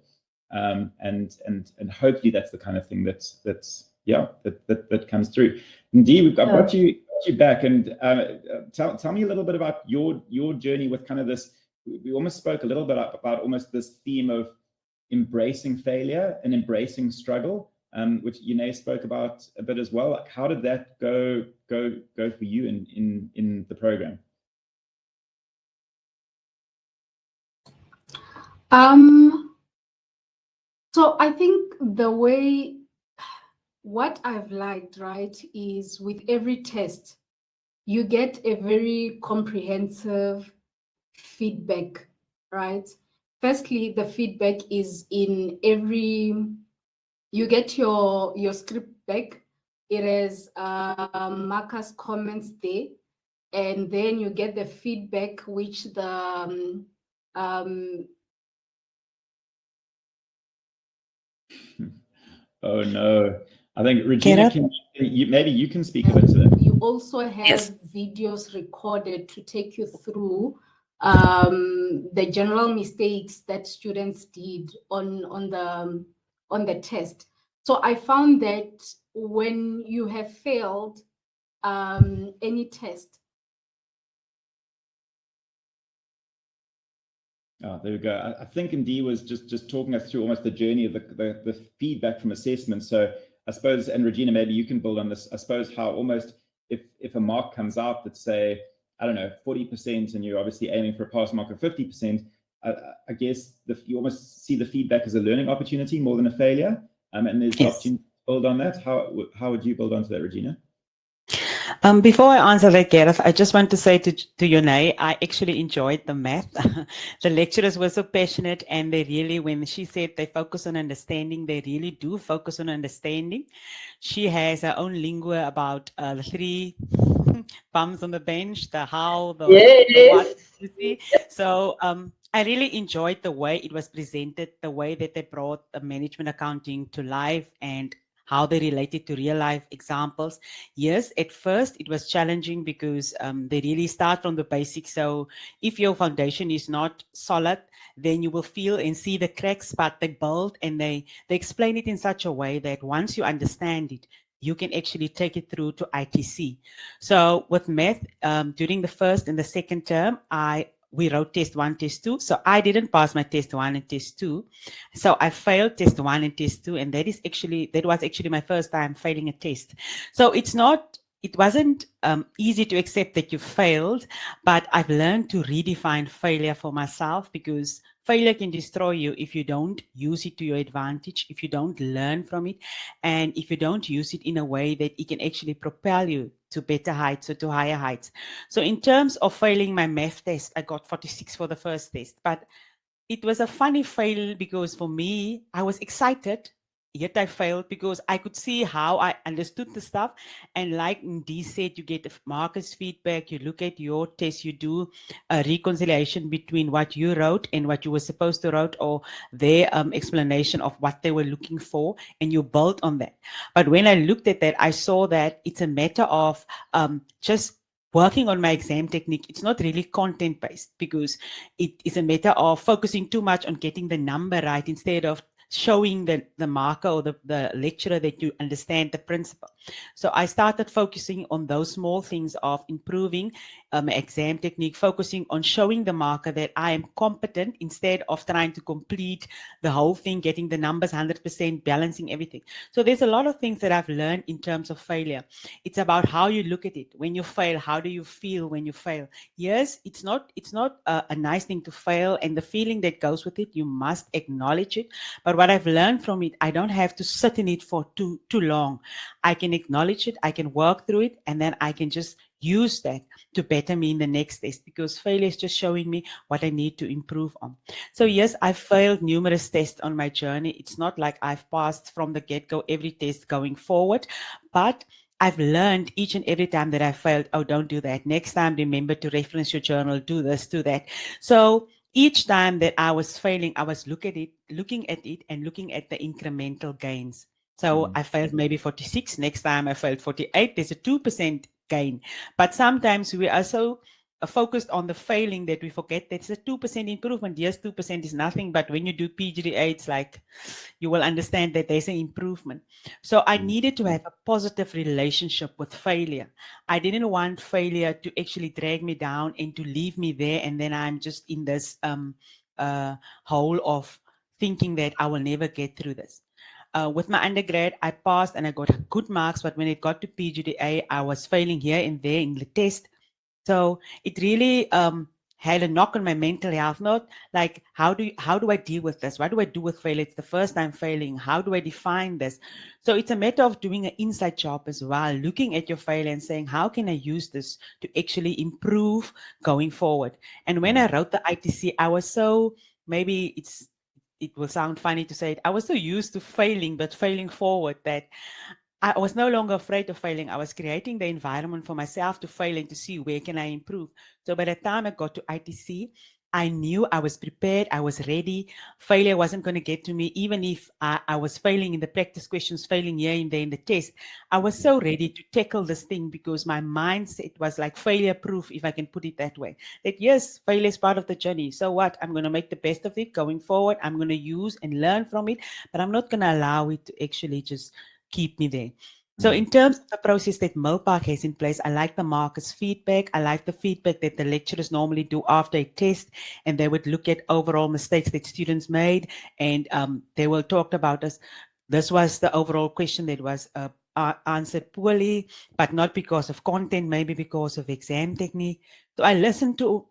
And hopefully that's the kind of thing that comes through. Indeed, I've got you back, and tell me a little bit about your journey with kind of this. We almost spoke a little bit about almost this theme of embracing failure and embracing struggle, which Yune spoke about a bit as well. Like, how did that go for you in the program? So I think what I've liked, right, is with every test, you get a very comprehensive feedback, right? Firstly, the feedback is in you get your script back. It has markers, comments there, and then you get the feedback, which the Oh no! I think Regina, maybe you can speak a bit to that. You also have videos recorded to take you through the general mistakes that students did on the test. So I found that when you have failed any test. Oh, there we go. I think Ndee was just talking us through almost the journey of the feedback from assessment. So I suppose, and Regina, maybe you can build on this. I suppose how almost if a mark comes out that say, I don't know, 40%, and you're obviously aiming for a pass mark of 50%, I guess you almost see the feedback as a learning opportunity more than a failure. And there's the opportunity to build on that. How would you build onto that, Regina? Before I answer that, Gareth, I just want to say to Yune, I actually enjoyed the math. The lecturers were so passionate, and they really, when she said they focus on understanding, they really do focus on understanding. She has her own lingua about the 3 bums on the bench, the how, the what, you see. So I really enjoyed the way it was presented, the way that they brought the management accounting to life and how they related to real life examples. Yes, at first it was challenging because they really start from the basics. So if your foundation is not solid, then you will feel and see the cracks, but they build and they explain it in such a way that once you understand it, you can actually take it through to ITC. So with math, during the first and the second term, we wrote test 1, test 2. So I didn't pass my test 1 and test 2. So I failed test 1 and test 2. And that was actually my first time failing a test. So it wasn't easy to accept that you failed, but I've learned to redefine failure for myself, because failure can destroy you if you don't use it to your advantage, if you don't learn from it, and if you don't use it in a way that it can actually propel you to better heights or to higher heights. So in terms of failing my math test, I got 46 for the first test, but it was a funny fail because for me, I was excited, yet I failed because I could see how I understood the stuff. And like Ndee said, you get the markers feedback, you look at your test, you do a reconciliation between what you wrote and what you were supposed to write, or their explanation of what they were looking for, and you build on that. But when I looked at that, I saw that it's a matter of just working on my exam technique. It's not really content-based, because it is a matter of focusing too much on getting the number right instead of showing the marker or the lecturer that you understand the principle. So I started focusing on those small things of improving my exam technique, focusing on showing the marker that I am competent instead of trying to complete the whole thing, getting the numbers 100%, balancing everything. So there's a lot of things that I've learned in terms of failure. It's about how you look at it. When you fail, how do you feel when you fail? Yes, it's not a nice thing to fail, and the feeling that goes with it, you must acknowledge it. But what I've learned from it, I don't have to sit in it for too long. I can acknowledge it, I can work through it, and then I can just use that to better me in the next test, because failure is just showing me what I need to improve on. So yes, I've failed numerous tests on my journey. It's not like I've passed from the get-go every test going forward, but I've learned each and every time that I failed, oh, don't do that. Next time, remember to reference your journal, do this, do that. So each time that I was failing, I was looking at it and looking at the incremental gains. So I failed maybe 46. Next time I failed 48. There's a 2% gain. But sometimes we are so focused on the failing that we forget that it's a 2% improvement. Yes, 2% is nothing, but when you do PGDA, it's like you will understand that there's an improvement. So I needed to have a positive relationship with failure. I didn't want failure to actually drag me down and to leave me there, and then I'm just in this hole of thinking that I will never get through this. With my undergrad, I passed and I got good marks, but when it got to PGDA, I was failing here and there in the test. So it really had a knock on my mental health. Not like, how do I deal with this? What do I do with failure? It's the first time failing. How do I define this? So it's a matter of doing an inside job as well, looking at your failure and saying, how can I use this to actually improve going forward? And when I wrote the ITC, I was so, maybe it will sound funny to say it, I was so used to failing, but failing forward, that I was no longer afraid of failing. I was creating the environment for myself to fail and to see where can I improve. So by the time I got to ITC, I knew I was prepared. I was ready. Failure wasn't going to get to me. Even if I was failing in the practice questions, failing here and there in the test, I was so ready to tackle this thing because my mindset was like failure proof, if I can put it that way. That yes, failure is part of the journey. So what? I'm going to make the best of it going forward. I'm going to use and learn from it, but I'm not going to allow it to actually just keep me there. So in terms of the process that Milpark has in place, I like the markers' feedback. I like the feedback that the lecturers normally do after a test, and they would look at overall mistakes that students made, and they will talk about this. This was the overall question that was answered poorly, but not because of content, maybe because of exam technique. So I listened to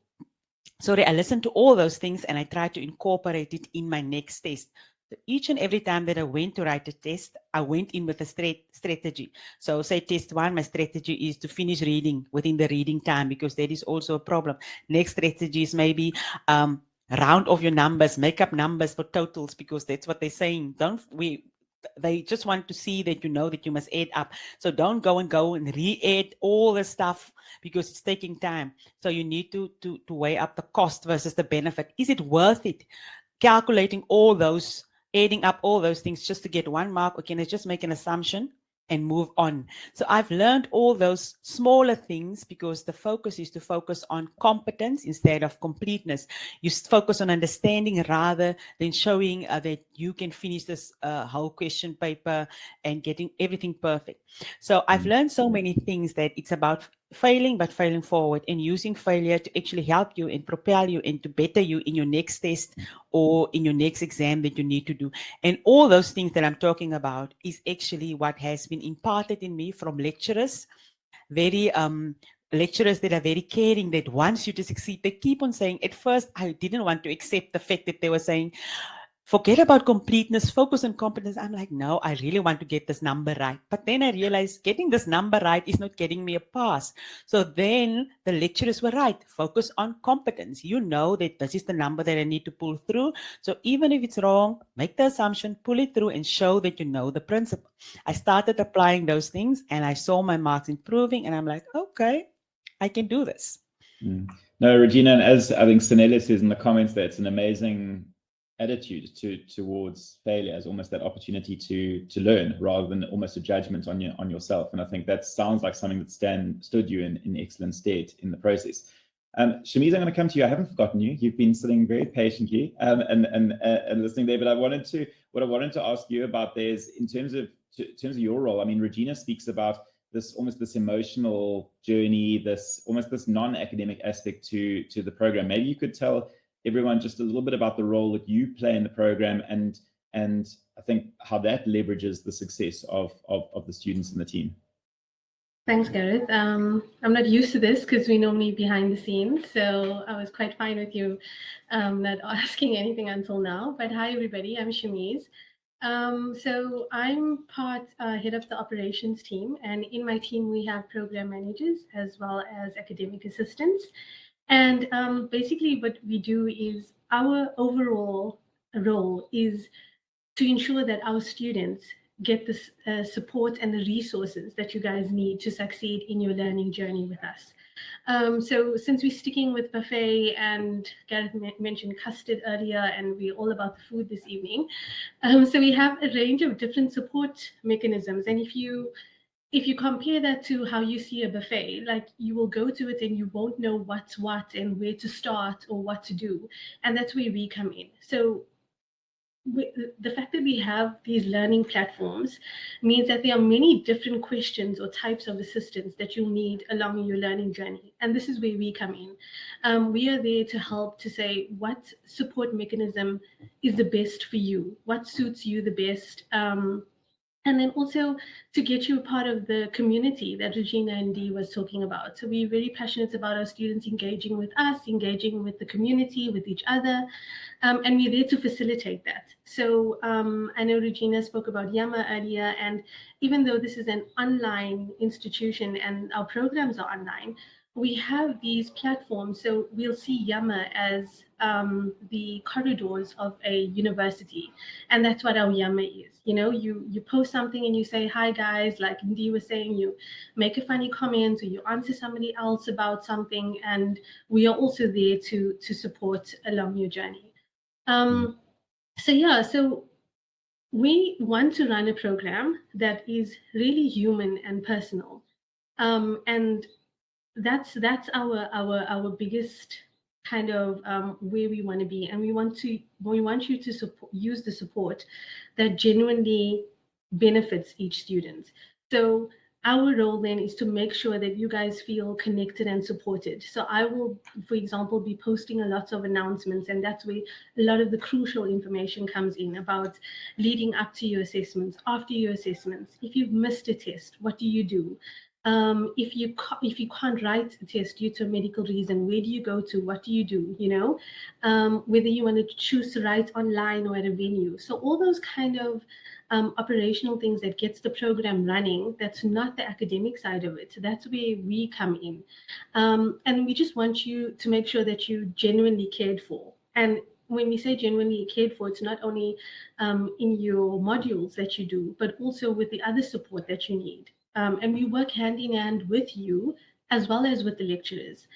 all those things, and I tried to incorporate it in my next test. So each and every time that I went to write a test, I went in with a strategy. So say test 1, my strategy is to finish reading within the reading time, because that is also a problem. Next strategy is maybe round off your numbers, make up numbers for totals, because that's what they're saying. They just want to see that you know that you must add up. So don't go and re-add all the stuff, because it's taking time. So you need to weigh up the cost versus the benefit. Is it worth it? Calculating all those, adding up all those things just to get 1 mark, or can I just make an assumption and move on? So I've learned all those smaller things, because the focus is to focus on competence instead of completeness. You focus on understanding rather than showing that you can finish this whole question paper and getting everything perfect. So I've learned so many things, that it's about failing, but failing forward, and using failure to actually help you and propel you and to better you in your next test or in your next exam that you need to do. And all those things that I'm talking about is actually what has been imparted in me from lecturers, lecturers that are very caring, that wants you to succeed. They keep on saying, at first, I didn't want to accept the fact that they were saying, forget about completeness, focus on competence. I'm like, no, I really want to get this number right. But then I realized getting this number right is not getting me a pass. So then the lecturers were right. Focus on competence. You know that this is the number that I need to pull through. So even if it's wrong, make the assumption, pull it through, and show that you know the principle. I started applying those things, and I saw my marks improving, and I'm like, okay, I can do this. No, Regina, and as I think Sanela says in the comments, that it's an amazing attitude towards failure as almost that opportunity to learn, rather than almost a judgment on yourself. And I think that sounds like something that stood you in excellent stead in the process. Shamiz, I'm going to come to you. I haven't forgotten you. You've been sitting very patiently and listening there. But what I wanted to ask you about there is in terms of your role. I mean, Regina speaks about this emotional journey, this non-academic aspect to the program. Maybe you could tell everyone just a little bit about the role that you play in the program, and I think how that leverages the success of the students in the team. Thanks, Gareth. I'm not used to this because we normally behind the scenes, so I was quite fine with you not asking anything until now. But hi, everybody. I'm Shamiz. So I'm head of the operations team, and in my team we have program managers as well as academic assistants. And basically what we do is our overall role is to ensure that our students get the support and the resources that you guys need to succeed in your learning journey with us. So since we're sticking with buffet, and Gareth mentioned custard earlier, and we're all about the food this evening, so we have a range of different support mechanisms. And if you compare that to how you see a buffet, like you will go to it and you won't know what's what and where to start or what to do. And that's where we come in. So the fact that we have these learning platforms means that there are many different questions or types of assistance that you'll need along your learning journey. And this is where we come in. We are there to help to say what support mechanism is the best for you, what suits you the best. And then also to get you a part of the community that Regina and Dee was talking about. So we're very passionate about our students engaging with us, engaging with the community, with each other, and we're there to facilitate that. So I know Regina spoke about Yammer earlier, and even though this is an online institution and our programs are online, we have these platforms. So we'll see Yammer as the corridors of a university, and that's what our Yammer is. You know, you post something and you say, hi guys, like Dee was saying, you make a funny comment or you answer somebody else about something, and we are also there to support along your journey. So we want to run a program that is really human and personal, and that's our biggest kind of where we want to be, and we want you to use the support that genuinely benefits each student. So our role then is to make sure that you guys feel connected and supported. So I will, for example, be posting a lot of announcements, and that's where a lot of the crucial information comes in about leading up to your assessments, after your assessments. If you've missed a test, what do you do? If you can't write a test due to a medical reason, where do you go to? What do you do? You know, whether you want to choose to write online or at a venue. So all those kind of operational things that gets the program running, that's not the academic side of it. So that's where we come in. And we just want you to make sure that you genuinely cared for. And when we say genuinely cared for, it's not only in your modules that you do, but also with the other support that you need. And we work hand in hand with you as well as with the lecturers.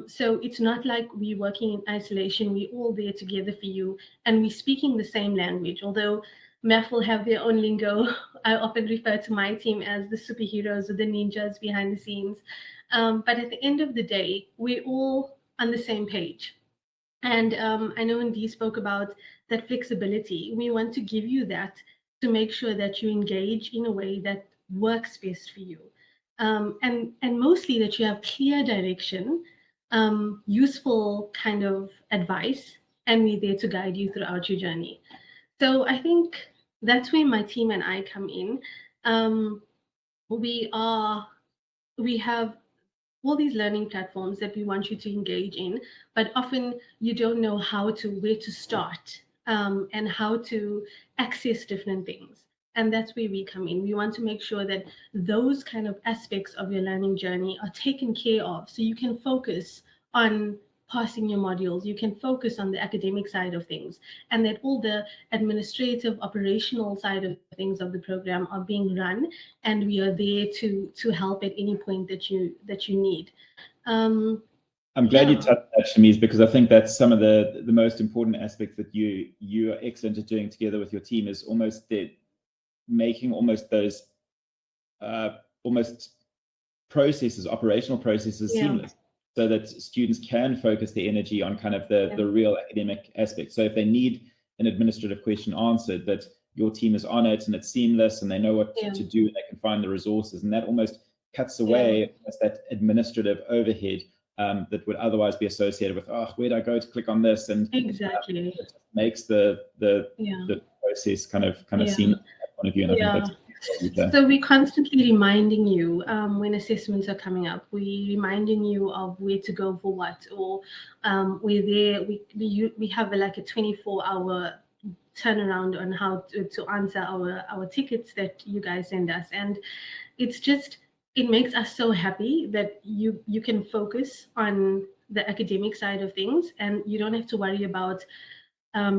So it's not like we're working in isolation. We're all there together for you, and we're speaking the same language. Although MEF will have their own lingo, I often refer to my team as the superheroes or the ninjas behind the scenes. But at the end of the day, we're all on the same page. And I know Dee spoke about that flexibility. We want to give you that to make sure that you engage in a way that works best for you. And mostly that you have clear direction, useful kind of advice, and we're there to guide you throughout your journey. So I think that's where my team and I come in. We have all these learning platforms that we want you to engage in, but often you don't know where to start and how to access different things. And that's where we come in. We want to make sure that those kind of aspects of your learning journey are taken care of, so you can focus on passing your modules, you can focus on the academic side of things, and that all the administrative, operational side of things of the program are being run, and we are there to help at any point that you need. I'm glad you touched that, Shamiz, because I think that's some of the most important aspects that you are excellent at doing together with your team, is almost making almost those operational processes seamless, so that students can focus their energy on kind of the real academic aspect. So if they need an administrative question answered, that your team is on it and it's seamless and they know what to do, and they can find the resources, and that almost cuts away that administrative overhead that would otherwise be associated with, where do I go to click on this? And exactly, it just makes the process kind of seamless from that point of view. And I think that's so we're constantly reminding you when assessments are coming up. We're reminding you of where to go for what, or we're there. We have like a 24-hour turnaround on how to answer our tickets that you guys send us. And it's just, it makes us so happy that you can focus on the academic side of things, and you don't have to worry about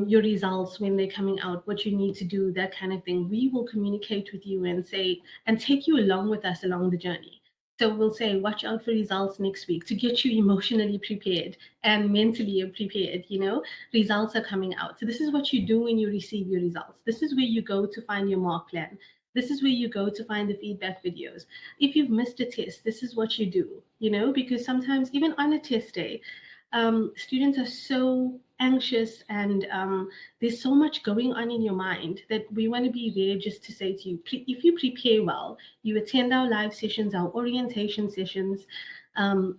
your results when they're coming out, what you need to do, that kind of thing. We will communicate with you and say, and take you along with us along the journey. So we'll say, watch out for results next week, to get you emotionally prepared and mentally prepared. You know, results are coming out. So this is what you do when you receive your results. This is where you go to find your mark plan. This is where you go to find the feedback videos. If you've missed a test, this is what you do, you know, because sometimes even on a test day, students are so anxious, and there's so much going on in your mind that we want to be there just to say to you, if you prepare well, you attend our live sessions, our orientation sessions,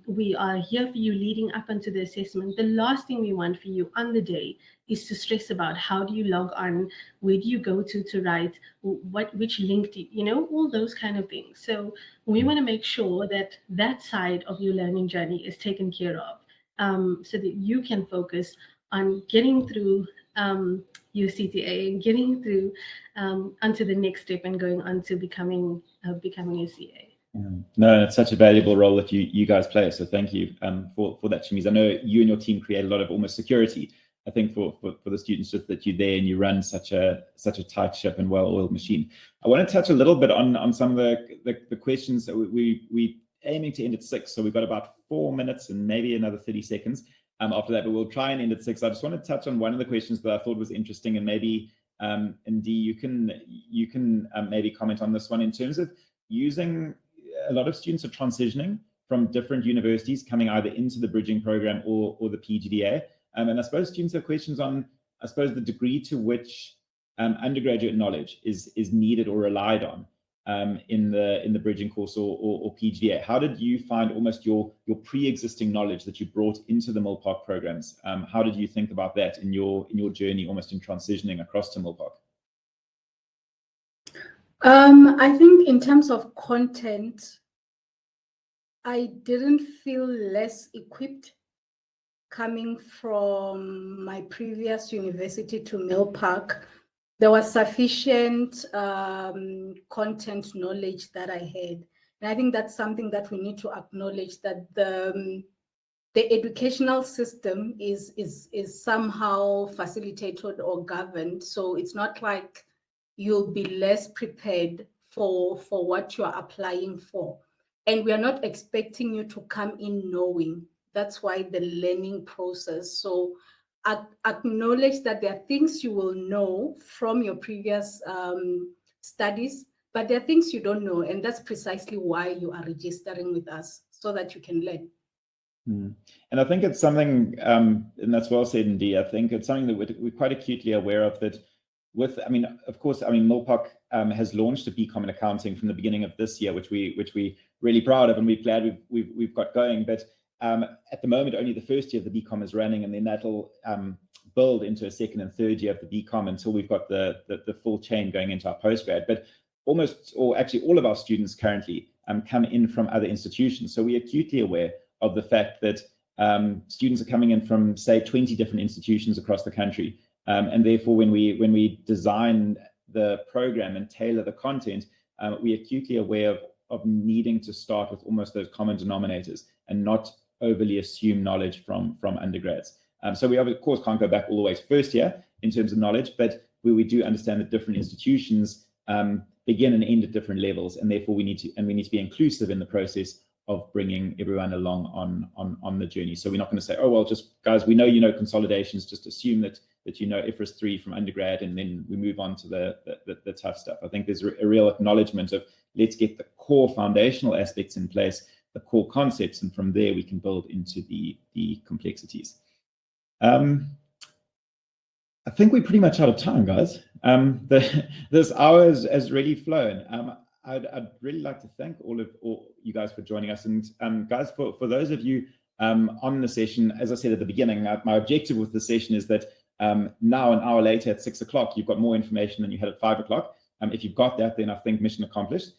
we are here for you leading up into the assessment. The last thing we want for you on the day is to stress about how do you log on, where do you go to write, which link do you know, all those kind of things. So we want to make sure that that side of your learning journey is taken care of, so that you can focus on getting through your CTA and getting through onto the next step and going on to becoming a CA. No, it's such a valuable role that you guys play. So thank you for that, Shamiz. I know you and your team create a lot of almost security, I think, for the students, just that you're there and you run such a tight ship and well-oiled machine. I want to touch a little bit on some of the questions that we aiming to end at 6. So we've got about 4 minutes and maybe another 30 seconds after that, but we'll try and end at 6. I just want to touch on one of the questions that I thought was interesting, and maybe Ndie, you can maybe comment on this one in terms of using. A lot of students are transitioning from different universities, coming either into the bridging program or the PGDA. And I suppose students have questions on, I suppose, the degree to which undergraduate knowledge is needed or relied on in the bridging course or PGDA. How did you find almost your pre-existing knowledge that you brought into the Milpark programs? How did you think about that in your journey, almost in transitioning across to Milpark? I think in terms of content, I didn't feel less equipped coming from my previous university to Milpark. There was sufficient content knowledge that I had. And I think that's something that we need to acknowledge, that the educational system is somehow facilitated or governed. So it's not like you'll be less prepared for what you're applying for. And we are not expecting you to come in knowing. That's why the learning process. So acknowledge that there are things you will know from your previous studies, but there are things you don't know. And that's precisely why you are registering with us, so that you can learn. And I think it's something, and that's well said, Ndie. I think it's something that we're quite acutely aware of, that of course, Milpark has launched a BCom in accounting from the beginning of this year, which we really proud of, and we're glad we've got going. But at the moment, only the first year of the BCom is running, and then that'll build into a second and third year of the BCom until we've got the full chain going into our postgrad. But actually all of our students currently come in from other institutions. So we're acutely aware of the fact that students are coming in from, say, 20 different institutions across the country. And therefore, when we design the program and tailor the content, we're acutely aware of needing to start with almost those common denominators and not overly assume knowledge from undergrads. So we, of course, can't go back all the way to first year in terms of knowledge, but we do understand that different institutions begin and end at different levels, and therefore we need to be inclusive in the process of bringing everyone along on the journey. So we're not going to say, oh, well, just guys, we know you know Consolidations, just assume that you know IFRS 3 from undergrad, and then we move on to the tough stuff. I think there's a real acknowledgement of, let's get the core foundational aspects in place, the core concepts, and from there we can build into the complexities. I think we're pretty much out of time, guys. This hour has really flown. I'd really like to thank all you guys for joining us. And guys, for those of you on the session, as I said at the beginning, my objective with the session is that now, an hour later at 6 o'clock, you've got more information than you had at 5 o'clock. If you've got that, then I think mission accomplished.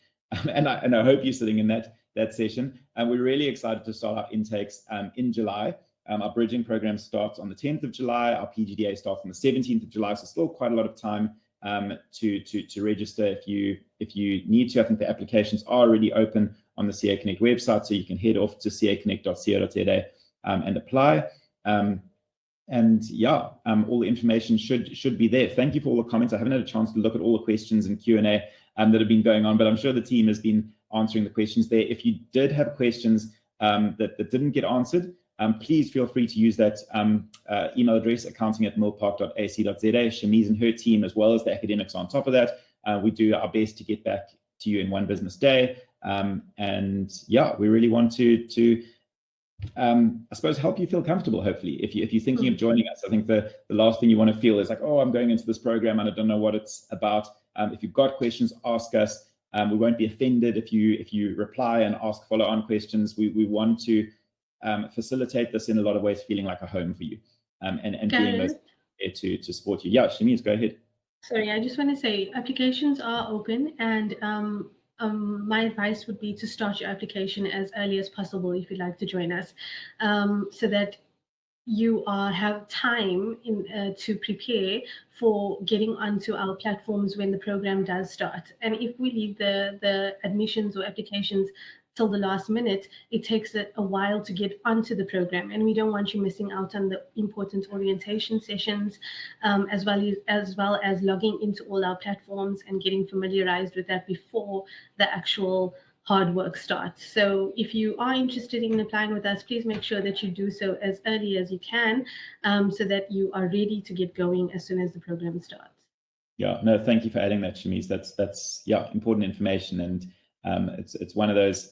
And I hope you're sitting in that session. And we're really excited to start our intakes in July. Our bridging program starts on the 10th of July. Our PGDA starts on the 17th of July. So still quite a lot of time to register if you need to. I think the applications are already open on the CA Connect website, so you can head off to caconnect.co.za and apply. And yeah, all the information should be there. Thank you for all the comments. I haven't had a chance to look at all the questions and Q&A that have been going on, but I'm sure the team has been answering the questions there. If you did have questions that didn't get answered, please feel free to use that email address, accounting@milpark.ac.za. Shamiz and her team, as well as the academics on top of that, we do our best to get back to you in one business day. And yeah, we really want to I suppose help you feel comfortable. Hopefully, if you're thinking of joining us, I think the last thing you want to feel is like, oh, I'm going into this program and I don't know what it's about. If you've got questions, ask us. We won't be offended if you reply and ask follow-on questions. We want to facilitate this in a lot of ways, feeling like a home for you, and being most there to support you. Yeah, Shamiz, go ahead. Sorry, I just want to say applications are open, and my advice would be to start your application as early as possible if you'd like to join us, so that you have time to prepare for getting onto our platforms when the program does start. And if we leave the admissions or applications till the last minute, it takes a while to get onto the program, and we don't want you missing out on the important orientation sessions, as well as logging into all our platforms and getting familiarized with that before the actual hard work starts. So if you are interested in applying with us, please make sure that you do so as early as you can, so that you are ready to get going as soon as the program starts. Yeah, no, thank you for adding that, Shamiz. That's yeah, important information, and it's one of those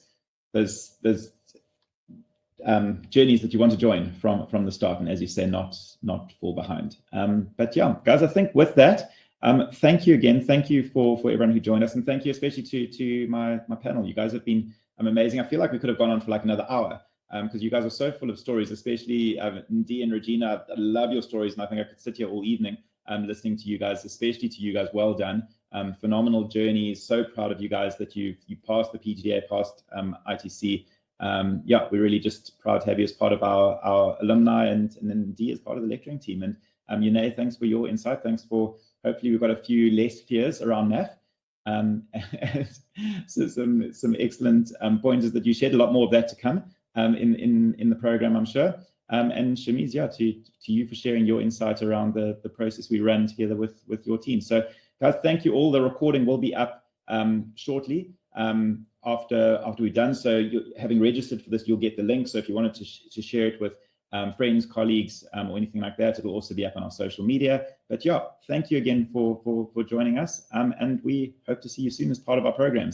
journeys that you want to join from the start, and as you say, not fall behind. But yeah, guys, I think with that, thank you again. Thank you for everyone who joined us, and thank you especially to my panel. You guys have been amazing. I feel like we could have gone on for like another hour, because you guys are so full of stories, especially Ndie and Regina. I love your stories, and I think I could sit here all evening listening to you guys, especially to you guys. Well done. Phenomenal journey. So proud of you guys that you passed the PGDA, passed ITC. Yeah, we're really just proud to have you as part of our alumni, and then Ndie as part of the lecturing team. And Yune, thanks for your insight. Thanks for, hopefully we've got a few less fears around math. So some excellent pointers that you shared. A lot more of that to come in the program, I'm sure. And Shamiz, yeah, to you for sharing your insight around the process we run together with your team. So guys, thank you all. The recording will be up shortly after we're done. So having registered for this, you'll get the link. So if you wanted to share it with friends, colleagues, or anything like that, it'll also be up on our social media. But yeah, thank you again for joining us. And we hope to see you soon as part of our programs.